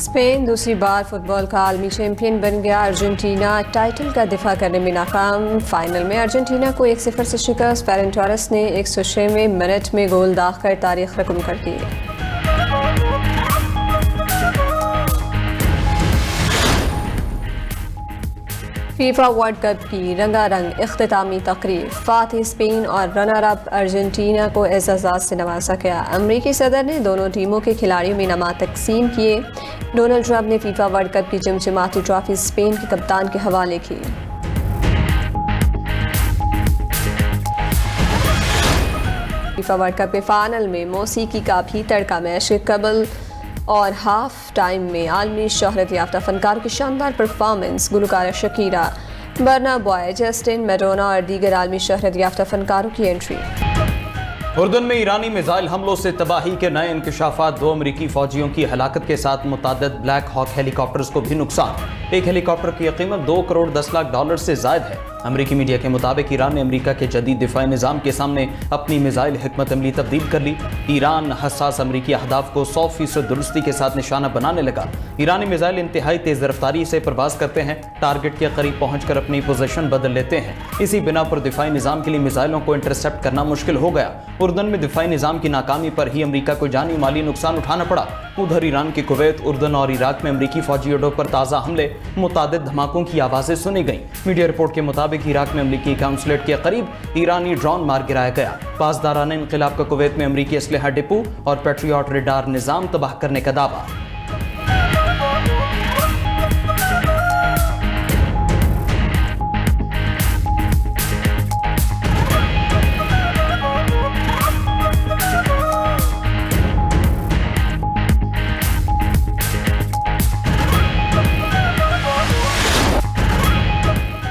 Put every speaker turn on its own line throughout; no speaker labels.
Spain दूसरी बार football का आलमी चैंपियन बन गया। अर्जेंटीना टाइटल का दिफा करने में नाकाम। फाइनल में अर्जेंटीना को 1-0 से शिकस्त। फेरन टोरेस ने 106वें मिनट में गोल दागकर तारीख रकम कर दी। फीफा वर्ल्ड कप की रंगारंग इख्तितामी तकरीब। फातिह स्पेन और रनर अप अर्जेंटीना को एजाज़ात से नवाजा गया। अमरीकी सदर ने दोनों टीमों के खिलाड़ियों में इनामात तकसीम किए। डोनाल्ड ट्रंप ने फीफा वर्ल्ड कप की चमचमाती ट्रॉफी स्पेन के कप्तान के हवाले की। फीफा वर्ल्ड कप के फाइनल में मौसीकी का भी तड़का। मैच के कबल और हाफ टाइम में आलमी शोहरत याफ्ता फनकारों की शानदार परफॉर्मेंस। गुलकारा Shakira, Burna Boy, Justin Madonna और दीगर आलमी शोहरत याफ्ता फनकारों की एंट्री।
उर्दन में ईरानी मिसाइल हमलों से तबाही के नए इंकशाफात। 2 अमरीकी फौजियों की हलाकत के साथ मुतादिद ब्लैक हॉक हेलीकॉप्टर्स को भी नुकसान। एक हेलीकॉप्टर की कीमत $2 करोड़ 10 लाख से जायद है। अमरीकी मीडिया के मुताबिक ईरान ने अमरीका के जदीद दिफाई निज़ाम के सामने अपनी मिसाइल हिकमत अमली तब्दील कर ली। ईरान हसास अमरीकी अहदाफ को 100% दुरुस्ती के साथ निशाना बनाने लगा। ईरानी मिसाइल इंतहाई तेज रफ्तारी से परवाज करते हैं, टारगेट के करीब पहुंचकर अपनी पोजीशन बदल लेते हैं। इसी बिना पर दिफाई निज़ाम के लिए मिसाइलों को इंटरसेप्ट करना मुश्किल हो गया। उर्दन में दिफाई निज़ाम की नाकामी पर ही अमरीका को जानी माली नुकसान उठाना पड़ा। उधर ईरान के कुवैत, उर्दन और इराक में अमरीकी फौजी अड्डों पर ताज़ा हमले, मुतादिद धमाकों की आवाज़ें सुनी गईं। मीडिया रिपोर्ट के मुताबिक इराक में अमरीकी काउंसलेट के करीब ईरानी ड्रोन मार गिराया गया। पासदारान इनकलाब का कुवैत में अमरीकी असलहा डिपो और पेट्रियट रेडार निज़ाम तबाह करने का दावा।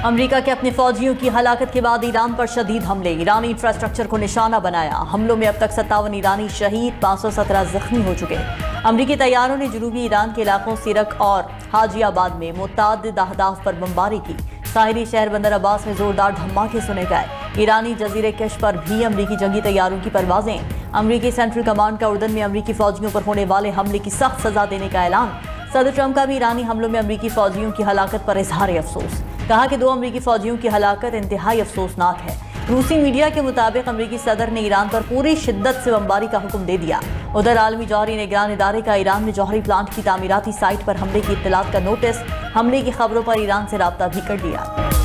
अमेरिका के अपने फौजियों की हलाकत के बाद ईरान पर शदीद हमले। ईरानी इंफ्रास्ट्रक्चर को निशाना बनाया। हमलों में अब तक 57 ईरानी शहीद, 517 जख्मी हो चुके। अमरीकी तैयारों ने जनूबी ईरान के इलाकों सिरक और हाजियाबाद में मुतादिद अहदाफ पर बमबारी की। साहिली शहर बंदर अब्बास में जोरदार धमाके सुने गए। ईरानी जजीरे कश पर भी अमरीकी जंगी तैयारों की परवाजें। अमरीकी सेंट्रल कमांड का उर्दन में अमरीकी फौजियों पर होने वाले हमले की सख्त सजा देने का ऐलान। सदर ट्रंप का भी ईरानी हमलों में अमरीकी फौजियों की हलाकत पर इजहार अफसोस। कहा कि 2 अमरीकी फौजियों की हलाकत इंतहाई अफसोसनाक है। रूसी मीडिया के मुताबिक अमरीकी सदर ने ईरान पर पूरी शिद्दत से बमबारी का हुक्म दे दिया। उधर आलमी जौहरी निगरान इदारे का ईरान में जौहरी प्लांट की तामीराती साइट पर हमले की इत्तलात का नोटिस। हमले की खबरों पर ईरान से राब्ता भी कर लिया।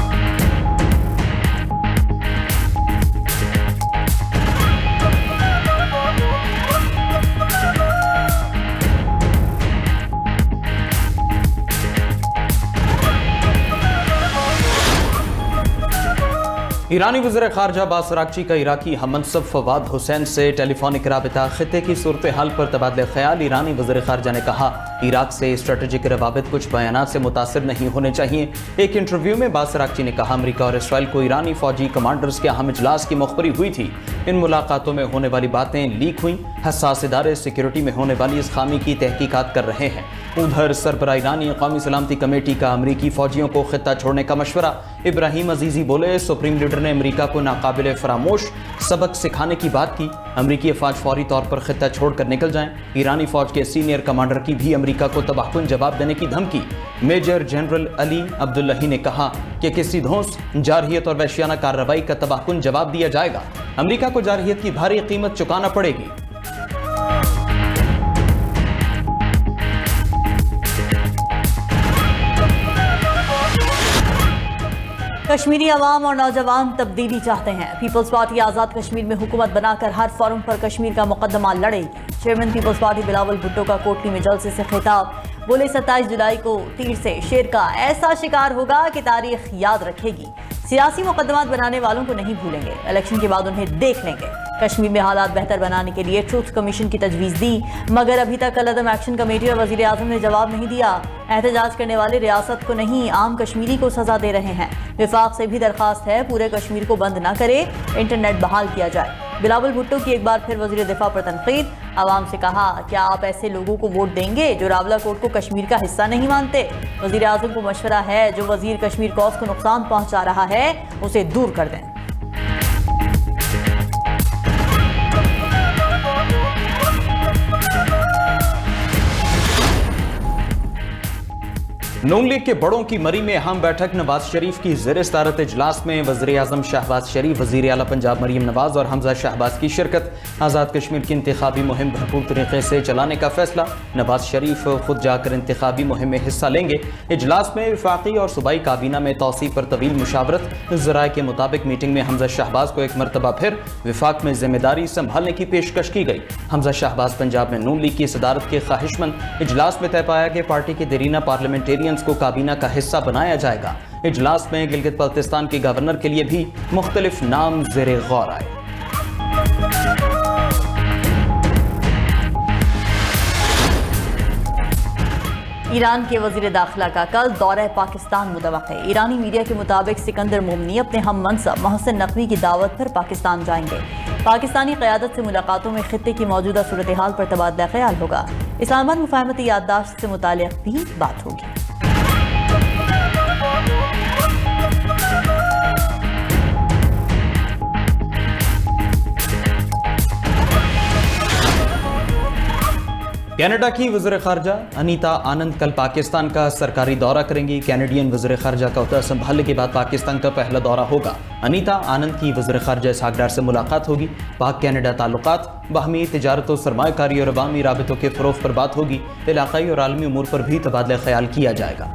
ईरानी वज़ीर ख़ारजा अब्बास अराग़ची का इराकी हममनसब फवाद हुसैन से टेलीफोनिक राबिता। ख़ित्ते की सूरत हाल पर तबादले ख्याल। ईरानी वज़ीर ख़ारजा ने कहा, इराक से स्ट्रेटेजिक रवाबित कुछ बयानात से मुतासिर नहीं होने चाहिए। एक इंटरव्यू में अब्बास अराग़ची ने कहा, अमरीका और इसराइल को ईरानी फ़ौजी कमांडर्स के अहम इजलास की मुखबरी हुई थी। इन मुलाकातों में होने वाली बातें लीक हुई। हसास इदारे सिक्योरिटी में होने वाली इस खामी की तहकीकात कर रहे हैं। उधर सरबराह ईरानी कौमी सलामती कमेटी का अमरीकी फ़ौजियों को ख़ित्ता छोड़ने का मशवरा। इब्राहिम अजीज़ी बोले, सुप्रीम लीडर ने अमरीका को नाकाबिले फरामोश सबक सिखाने की बात की। अमरीकी अफवाज फौरी तौर पर खित्ता छोड़कर निकल जाएं। ईरानी फौज के सीनियर कमांडर की भी अमरीका को तबाहकुन जवाब देने की धमकी। मेजर जनरल अली अब्दुल्लाही ने कहा कि किसी धौंस, जारहियत और वहशियाना कार्रवाई का तबाहकुन जवाब दिया जाएगा। अमरीका को जारहियत की भारी कीमत चुकाना पड़ेगी।
कश्मीरी अवाम और नौजवान तब्दीली चाहते हैं। पीपल्स पार्टी आज़ाद कश्मीर में हुकूमत बनाकर हर फोरम पर कश्मीर का मुकदमा लड़ेगी। Chairman Peoples Party Bilawal Bhutto का कोटली में जलसे से खिताब। बोले, 27 जुलाई को तीर से शेर का ऐसा शिकार होगा कि तारीख याद रखेगी। सियासी मुकदमात बनाने वालों को नहीं भूलेंगे, इलेक्शन के बाद उन्हें देख लेंगे। कश्मीर में हालात बेहतर बनाने के लिए ट्रूथ कमीशन की तजवीज़ दी, मगर अभी तक कलअदम एक्शन कमेटी और वज़ीर आज़म ने जवाब नहीं दिया। एहतजाज करने वाले रियासत को नहीं, आम कश्मीरी को सजा दे रहे हैं। विफाक से भी दरखास्त है, पूरे कश्मीर को बंद न करे, इंटरनेट बहाल किया जाए। बिलावल भुट्टो की एक बार फिर वज़ीर दिफा पर तनकीद। आवाम से कहा, क्या आप ऐसे लोगों को वोट देंगे जो रावला कोट को कश्मीर का हिस्सा नहीं मानते? वज़ीर आज़म को मशवरा है, जो वज़ीर कश्मीर कौस को नुकसान पहुँचा रहा है उसे दूर कर दें।
नून लीग के बड़ों की मरी में अहम बैठक। नवाज शरीफ की ज़ेर-ए-सदारत इजलास में वज़ीर आज़म शहबाज शरीफ, वज़ीर आला पंजाब मरीम नवाज और हमजा शहबाज की शिरकत। आज़ाद कश्मीर की इंतखाबी मुहिम भरपूर तरीके से चलाने का फैसला। नवाज शरीफ खुद जाकर इंतखाबी मुहिम में हिस्सा लेंगे। इजलास में वफाकी और सूबाई काबीना में तौसी पर तवील मुशावरत। ज़राए के मुताबिक मीटिंग में हमजा शहबाज को एक मरतबा फिर विफाक में जिम्मेदारी संभालने की पेशकश की गई। हमजा शहबाज पंजाब में नून लीग की सदारत के ख्वाहिशमंद। इजलास में तय पाया कि पार्टी के देरीना पार्लियामेंटेरियंस को काबीना का हिस्सा बनाया जाएगा। इजलास में गिलगित बल्तिस्तान के गवर्नर के लिए भी मुख्तलिफ नाम ज़ेरे गौर आए।
ईरान के वजीर दाखिला का कल दौरा पाकिस्तान मुतवक्किल है। ईरानी मीडिया के मुताबिक सिकंदर मोमनी अपने हम मनसब मोहसिन नकवी की दावत पर पाकिस्तान जाएंगे। पाकिस्तानी क़यादत से मुलाकातों में खित्ते की मौजूदा सूरत हाल पर तबादला ख्याल होगा। इस्लामाबाद मुफाहमती याददाश्त से मुताल्लिक़ भी बात होगी।
कनाडा की वज़ीर ख़ारजा अनीता आनंद कल पाकिस्तान का सरकारी दौरा करेंगी। कैनेडियन वज़ीर ख़ारजा का ओहदा संभालने के बाद पाकिस्तान का पहला दौरा होगा। अनीता आनंद की वज़ीर ख़ारजा इसहाक़ डार से मुलाकात होगी। पाक कैनेडा ताल्लुकात, बाहमी तिजारत और सरमायाकारी और अवामी राबितों के फ़रोग़ पर बात होगी। इलाक़ाई और आलमी उमूर पर भी तबादला ख्याल किया जाएगा।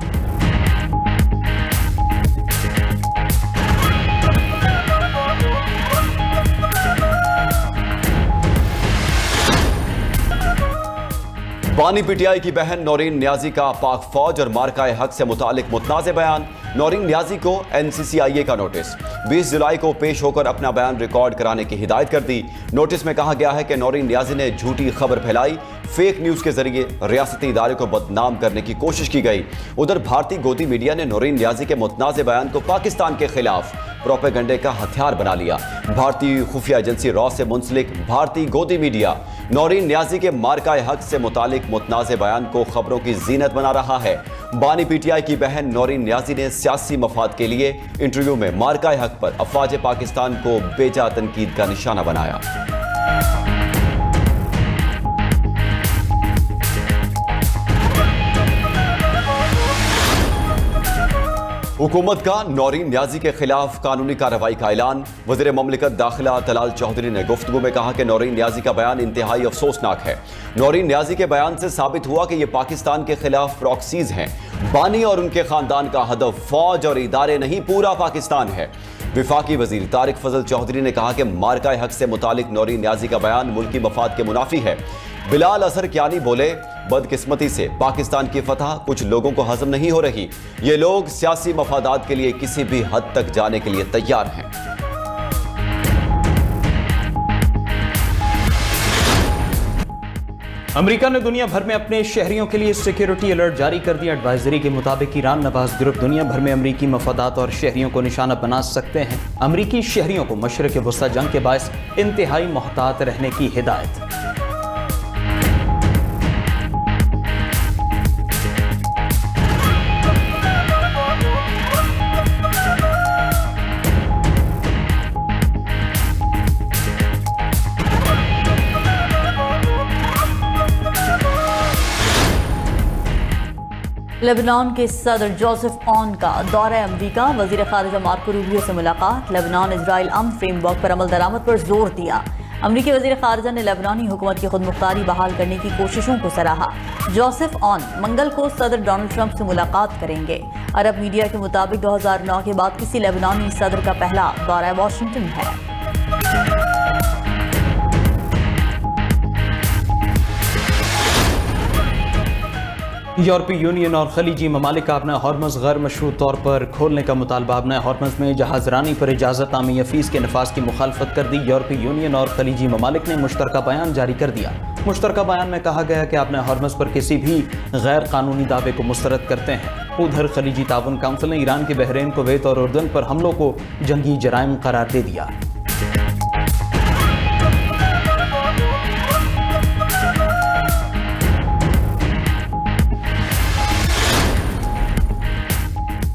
बानी पीटीआई की बहन नौरीन नियाजी का पाक फौज और मार्काए हक से मुतालिक मुतनाज़ बयान। नौरीन नियाजी को NCCIA का नोटिस। 20 जुलाई को पेश होकर अपना बयान रिकॉर्ड कराने की हिदायत कर दी। नोटिस में कहा गया है कि नौरीन नियाजी ने झूठी खबर फैलाई। फेक न्यूज़ के जरिए रियासती इदारे को बदनाम करने की कोशिश की गई। उधर भारतीय गोदी मीडिया ने नौरीन नियाजी के मुतनाज़ बयान को पाकिस्तान के खिलाफ प्रोपेगेंडे का हथियार बना लिया। भारतीय खुफिया एजेंसी रॉ से मुंसलिक भारतीय गोदी मीडिया नौरीन नियाजी के मार्काए हक से मुतालिक मुतनाज़ बयान को खबरों की जीनत बना रहा है। बानी पीटीआई की बहन नौरीन नियाजी ने सियासी मफाद के लिए इंटरव्यू में मार्काए हक पर अफवाज पाकिस्तान को बेजा तनकीद का निशाना बनाया। हुकूमत का नौरीन नियाजी के खिलाफ कानूनी कार्रवाई का ऐलान। वज़ीर ममलिकत दाखिला तलाल चौधरी ने गुफ्तगू में कहा कि नौरीन नियाजी का बयान इंतहाई अफसोसनाक है। नौरीन नियाजी के बयान से साबित हुआ कि ये पाकिस्तान के खिलाफ प्रॉक्सीज हैं। बानी और उनके खानदान का हदफ फौज और इदारे नहीं, पूरा पाकिस्तान है। विफाकी वजीर तारिक फजल चौधरी ने कहा कि मार्काए हक से मुतालिक नौरीन नियाजी का बयान मुल्की मफाद के मुनाफी है। बिलाल असर क्यानी बोले, बदकिस्मती से पाकिस्तान की फतह कुछ लोगों को हजम नहीं हो रही। ये लोग सियासी मफादात के लिए किसी भी हद तक जाने के लिए तैयार हैं।
अमेरिका ने दुनिया भर में अपने शहरियों के लिए सिक्योरिटी अलर्ट जारी कर दिया। एडवाइजरी के मुताबिक ईरान नवाज ग्रुप दुनिया भर में अमेरिकी मफादात और शहरियों को निशाना बना सकते हैं। अमेरिकी शहरियों को मशरिक़ वस्ता जंग के बायस इंतहाई मोहतात रहने की हिदायत।
लेबनान के सदर जोसेफ ऑन का दौरा अमरीका। वजीर खारिजा मार्को रूबियो से मुलाकात। लेबनान इजराइल अमन फ्रेमवर्क पर अमल दरामद पर जोर दिया। अमरीकी वजीर खारिजा ने लेबनानी हुकूमत की खुदमुख्तारी बहाल करने की कोशिशों को सराहा। जोसेफ ऑन मंगल को सदर डोनाल्ड ट्रंप से मुलाकात करेंगे। अरब मीडिया के मुताबिक 2009 के बाद किसी लेबनानी सदर का पहला दौरा वाशिंगटन है।
यूरोपीय यूनियन और खलीजी ममालिक का अपना हॉर्मज़ गैर मशरूत तौर पर खोलने का मुतालबा। अपना हॉर्मज़ में जहाज़रानी पर इजाज़त नामी फीस के नफाज की मुखालफत कर दी। यूरोपीय यूनियन और खलीजी ममालिक ने मुश्तरका बयान जारी कर दिया। मुश्तरका बयान में कहा गया कि अपने हॉर्मज़ पर किसी भी गैर कानूनी दावे को मुस्तरद करते हैं। उधर खलीजी ताउन काउंसिल ने ईरान के बहरीन, कुवैत और उर्दन पर हमलों को जंगी जराइम करार दे दिया।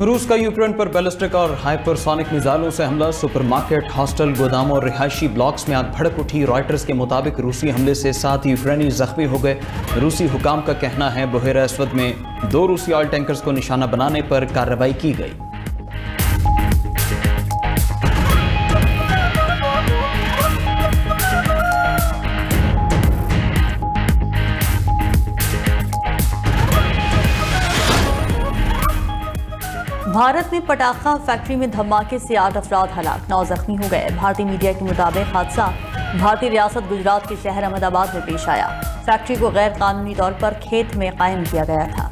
रूस का यूक्रेन पर बैलिस्टिक और हाइपरसोनिक मिसाइलों से हमला, सुपरमार्केट, हॉस्टल, गोदामों और रिहायशी ब्लॉक्स में आग भड़क उठी। रॉयटर्स के मुताबिक रूसी हमले से 7 यूक्रेनी जख्मी हो गए। रूसी हुकाम का कहना है बहेरा अस्वद में 2 रूसी ऑयल टैंकर्स को निशाना बनाने पर कार्रवाई की गई।
भारत में पटाखा फैक्ट्री में धमाके से 8 अफराद हलाक, 9 जख्मी हो गए। भारतीय मीडिया के मुताबिक हादसा भारतीय रियासत गुजरात के शहर अहमदाबाद में पेश आया। फैक्ट्री को गैर कानूनी तौर पर खेत में कायम किया गया था।